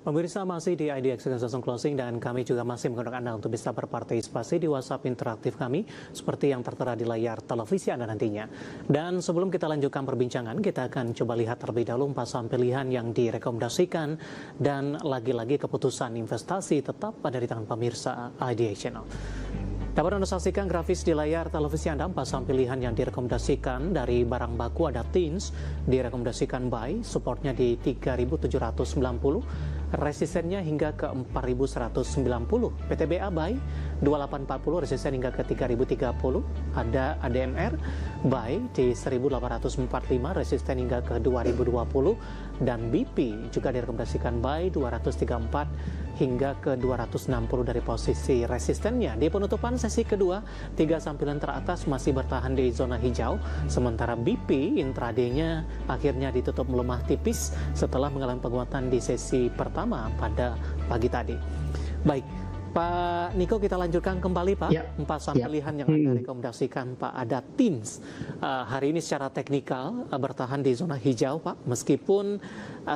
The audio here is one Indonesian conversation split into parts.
Pemirsa masih di IDX Langsung Closing dan kami juga masih mengundang Anda untuk bisa berpartisipasi di WhatsApp interaktif kami seperti yang tertera di layar televisi Anda nantinya. Dan sebelum kita lanjutkan perbincangan, kita akan coba lihat terlebih dahulu 4 saham pilihan yang direkomendasikan dan lagi-lagi keputusan investasi tetap pada di tangan pemirsa IDX Channel. Dapat Anda saksikan grafis di layar televisi Anda 4 saham pilihan yang direkomendasikan dari barang baku ada Teens direkomendasikan buy, supportnya di 3.790, resistennya hingga ke 4.190, PTBA buy 2840, resisten hingga ke 3.030, ada ADMR buy di 1.845, resisten hingga ke 2.020, dan BP juga direkomendasikan buy 234 hingga ke 260 dari posisi resistennya. Di penutupan sesi kedua, 3 sampilan teratas masih bertahan di zona hijau, sementara BP intraday-nya akhirnya ditutup melemah tipis setelah mengalami penguatan di sesi pertama pada pagi tadi. Baik, Pak Niko, kita lanjutkan kembali Pak. Ya. 4 saham pilihan yang Anda rekomendasikan Pak, ada Teens. Hari ini secara teknikal bertahan di zona hijau Pak, meskipun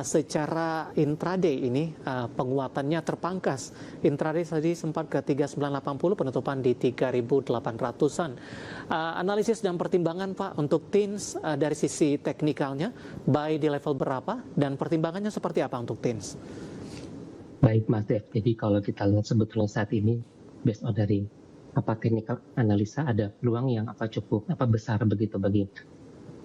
secara intraday ini penguatannya terpangkas. Intraday tadi sempat ke 3980, penutupan di 3800-an. Analisis dan pertimbangan Pak untuk Teens dari sisi teknikalnya, buy di level berapa dan pertimbangannya seperti apa untuk Teens? Baik Mas Dev, jadi kalau kita lihat sebetulnya saat ini based on dari technical analisa ada peluang yang cukup besar begitu bagi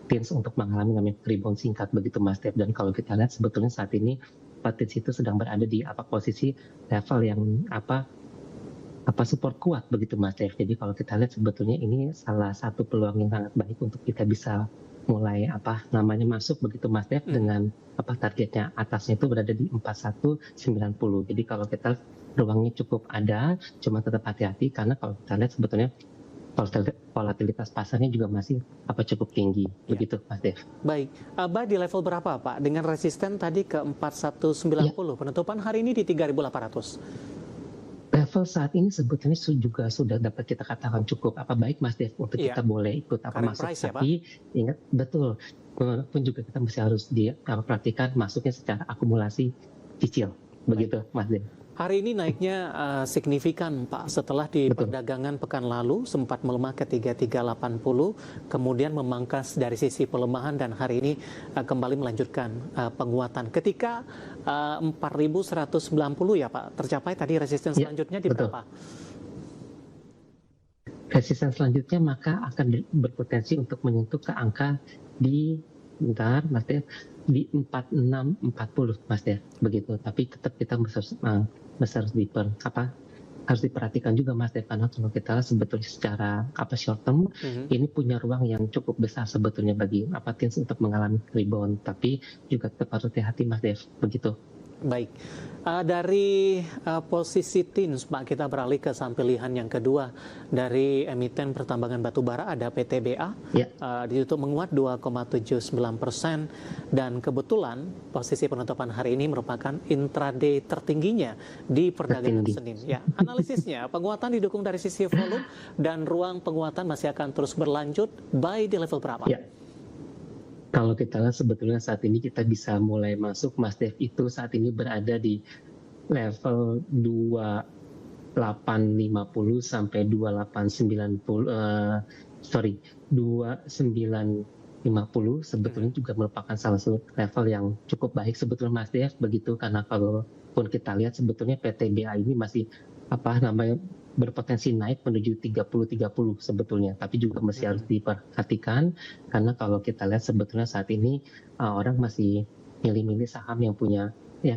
Teens untuk mengalami namanya rebound singkat begitu Mas Dev. Dan kalau kita lihat sebetulnya saat ini Teens itu sedang berada di posisi level yang support kuat begitu Mas Dev. Jadi kalau kita lihat sebetulnya ini salah satu peluang yang sangat baik untuk kita bisa mulai masuk begitu Mas Dev dengan targetnya atasnya itu berada di 4190. Jadi kalau kita ruangnya cukup ada, cuma tetap hati-hati karena kalau kita lihat sebetulnya volatilitas pasarnya juga masih cukup tinggi begitu Mas Dev. Baik, buy di level berapa Pak? Dengan resisten tadi ke 4190, penutupan hari ini di 3800. Level saat ini sebetulnya juga sudah dapat kita katakan cukup baik Mas Dev untuk kita boleh ikut masuk, tapi ingat betul pun juga kita masih harus perhatikan masuknya secara akumulasi cicil begitu Mas Dev. Hari ini naiknya signifikan Pak, setelah di perdagangan pekan lalu sempat melemah ke 3380, kemudian memangkas dari sisi pelemahan dan hari ini kembali melanjutkan penguatan. Ketika 4190 ya Pak, tercapai tadi resisten selanjutnya di berapa? Resisten selanjutnya maka akan berpotensi untuk menyentuh ke angka di Mas Dev, di 4640 Mas Dev begitu. Tapi tetap kita harus diperhatikan juga Mas Dev, karena kalau kita sebetulnya secara short term ini punya ruang yang cukup besar sebetulnya bagi Teens untuk mengalami rebound, tapi juga tetap harus hati-hati Mas Dev begitu. Baik, dari posisi Teens Pak, kita beralih ke saham pilihan yang kedua dari emiten pertambangan batubara, ada PTBA. Ditutup menguat 2,79% dan kebetulan posisi penutupan hari ini merupakan intraday tertingginya di perdagangan Senin. Ya, analisisnya penguatan didukung dari sisi volume dan ruang penguatan masih akan terus berlanjut. Buy di level berapa? Kalau kita lihat sebetulnya saat ini kita bisa mulai masuk Mas Dev itu saat ini berada di level 2850 sampai 2950 sebetulnya juga merupakan salah satu level yang cukup baik sebetulnya Mas Dev begitu, karena kalaupun kita lihat sebetulnya PTBA ini masih berpotensi naik menuju 30-30 sebetulnya, tapi juga masih harus diperhatikan karena kalau kita lihat sebetulnya saat ini orang masih milih-milih saham yang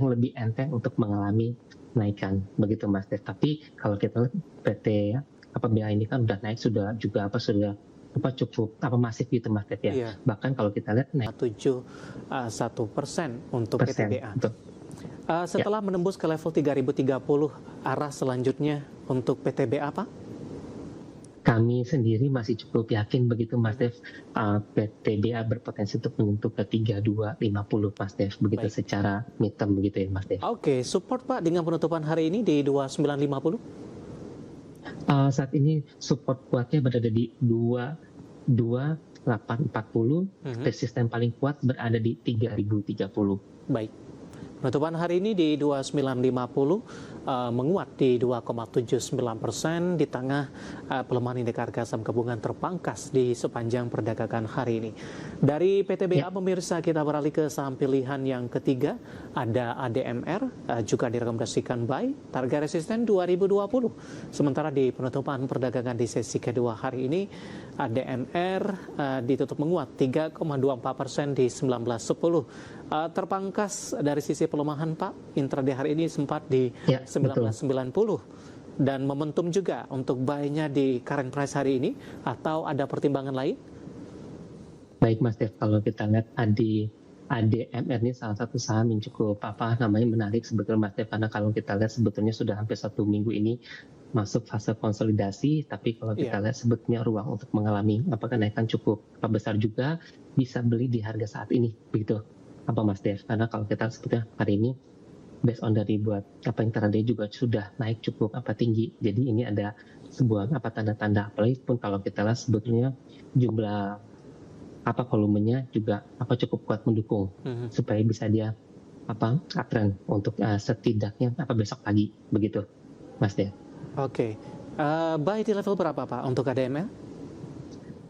lebih enteng untuk mengalami naikan begitu Mas Dev. Tapi kalau kita lihat BA ini kan udah naik sudah cukup masif gitu Mas Dev ya. Bahkan kalau kita lihat naik 71% untuk PTBA. Setelah menembus ke level 3030, arah selanjutnya untuk PTBA apa? Kami sendiri masih cukup yakin begitu Mas Dev, PTBA berpotensi untuk menyentuh ke 3250 Mas Dev begitu. Baik. Secara midterm begitu ya Mas Dev. Oke, support Pak dengan penutupan hari ini di 2950? Saat ini support kuatnya berada di 2840, resisten paling kuat berada di 3030. Baik. Penutupan hari ini di 2950 menguat di 2,79% di tengah pelemahan indeks harga saham gabungan terpangkas di sepanjang perdagangan hari ini. Dari PTBA pemirsa, kita beralih ke saham pilihan yang ketiga, ada ADMR juga direkomendasikan buy, target resisten 2020. Sementara di penutupan perdagangan di sesi kedua hari ini, ADMR ditutup menguat 3,24% di 1910. Terpangkas dari sisi pelemahan Pak, intraday hari ini sempat di 1990 dan momentum juga untuk buy-nya di current price hari ini, atau ada pertimbangan lain? Baik Mas Dev, kalau kita lihat ADMR ini salah satu saham yang cukup menarik sebetulnya Mas Dev, karena kalau kita lihat sebetulnya sudah hampir 1 minggu ini masuk fase konsolidasi, tapi kalau kita lihat sebetulnya ruang untuk mengalami kenaikan cukup besar juga, bisa beli di harga saat ini, begitu Mas Dev. Karena kalau kita sebetulnya hari ini based on dari buat intraday juga sudah naik cukup tinggi. Jadi ini ada sebuah tanda-tanda, apalagi pun kalau kita lihat sebetulnya jumlah volumenya juga cukup kuat mendukung supaya bisa dia uptrend untuk setidaknya besok pagi, begitu Mas Dev. Oke. Buy di level berapa Pak untuk ADMR?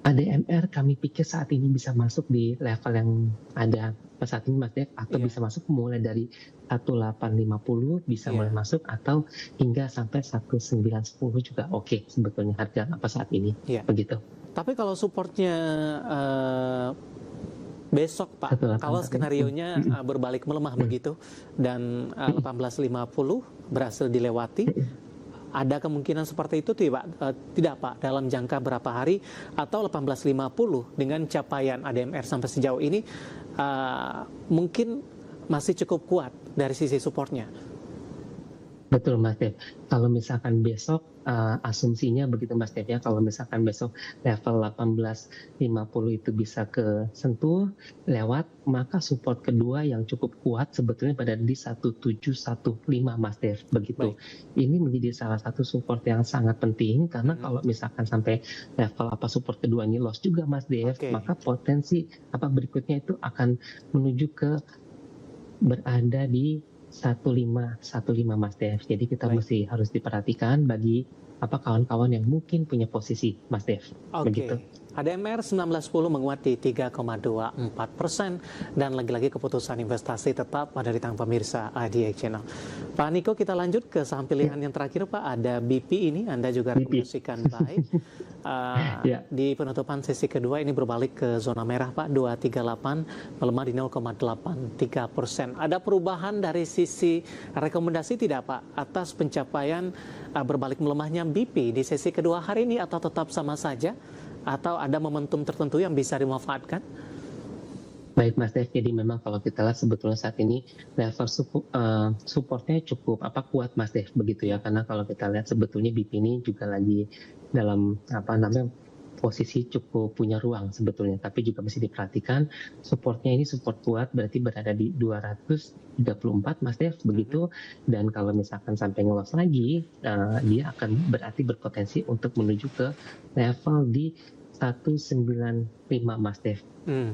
ADMR kami pikir saat ini bisa masuk di level yang ada saat ini Mas Dev, atau bisa masuk mulai dari 1850 bisa mulai masuk, atau hingga sampai 1910 juga oke sebetulnya harga saat ini, begitu. Tapi kalau supportnya besok Pak, kalau skenarionya berbalik melemah begitu dan 1850 berhasil dilewati, ada kemungkinan seperti itu tidak Pak dalam jangka berapa hari, atau 1850 dengan capaian ADMR sampai sejauh ini mungkin masih cukup kuat dari sisi supportnya? Betul Mas Dev. Kalau misalkan besok asumsinya begitu Mas Dev ya, kalau misalkan besok level 1850 itu bisa kesentuh lewat, maka support kedua yang cukup kuat sebetulnya pada di 1715 Mas Dev, begitu. Ini menjadi salah satu support yang sangat penting, karena kalau misalkan sampai level support kedua ini loss juga Mas Dev, maka potensi berikutnya itu akan menuju ke berada di 1515 Mas Dev. Jadi kita mesti harus diperhatikan bagi kawan-kawan yang mungkin punya posisi Mas Dev. Begitu. ADMR 1910 menguat di 3,24% dan lagi-lagi keputusan investasi tetap ada di tangan pemirsa IDX Channel. Pak Niko, kita lanjut ke saham pilihan yang terakhir Pak, ada BP ini Anda juga rekomendasikan buy. Di penutupan sesi kedua ini berbalik ke zona merah Pak, 238 melemah di 0,83%. Ada perubahan dari sisi rekomendasi tidak Pak atas pencapaian berbalik melemahnya BP di sesi kedua hari ini, atau tetap sama saja? Atau ada momentum tertentu yang bisa dimanfaatkan? Baik Mas Dev, jadi memang kalau kita lihat sebetulnya saat ini level supportnya cukup kuat Mas Dev, begitu ya, karena kalau kita lihat sebetulnya BP ini juga lagi dalam posisi cukup punya ruang sebetulnya, tapi juga mesti diperhatikan supportnya ini support kuat, berarti berada di 234 Mas Dev, begitu. Dan kalau misalkan sampai ngelos lagi, dia akan berarti berpotensi untuk menuju ke level di 195 Mas Dev,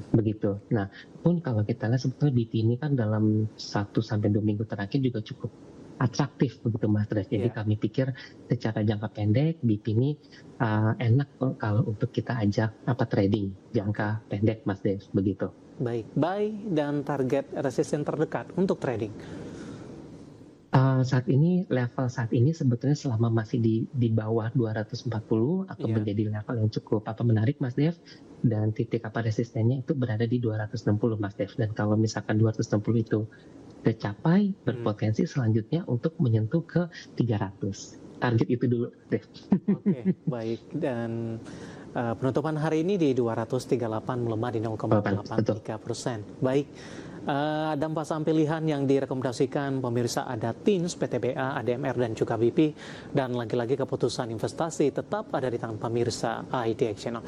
begitu. Nah, pun kalau kita lihat sebetulnya BP ini kan dalam 1-2 minggu terakhir juga cukup atraktif begitu Mas Dev. Jadi kami pikir secara jangka pendek BP ini enak kalau untuk kita ajak trading jangka pendek Mas Dev, begitu. Baik, buy dan target resisten terdekat untuk trading. Saat ini level saat ini sebetulnya selama masih di bawah 240 akan menjadi level yang cukup menarik Mas Dev, dan titik resistennya itu berada di 260 Mas Dev, dan kalau misalkan 260 itu tercapai, berpotensi selanjutnya untuk menyentuh ke 300. Target itu dulu Dev. Oke, baik. Dan penutupan hari ini di 238 melemah di 0,83%. Baik. Ada 4 saham pilihan yang direkomendasikan pemirsa, ada TINS, PTBA, ADMR dan juga BP, dan lagi-lagi keputusan investasi tetap ada di tangan pemirsa IDX Channel.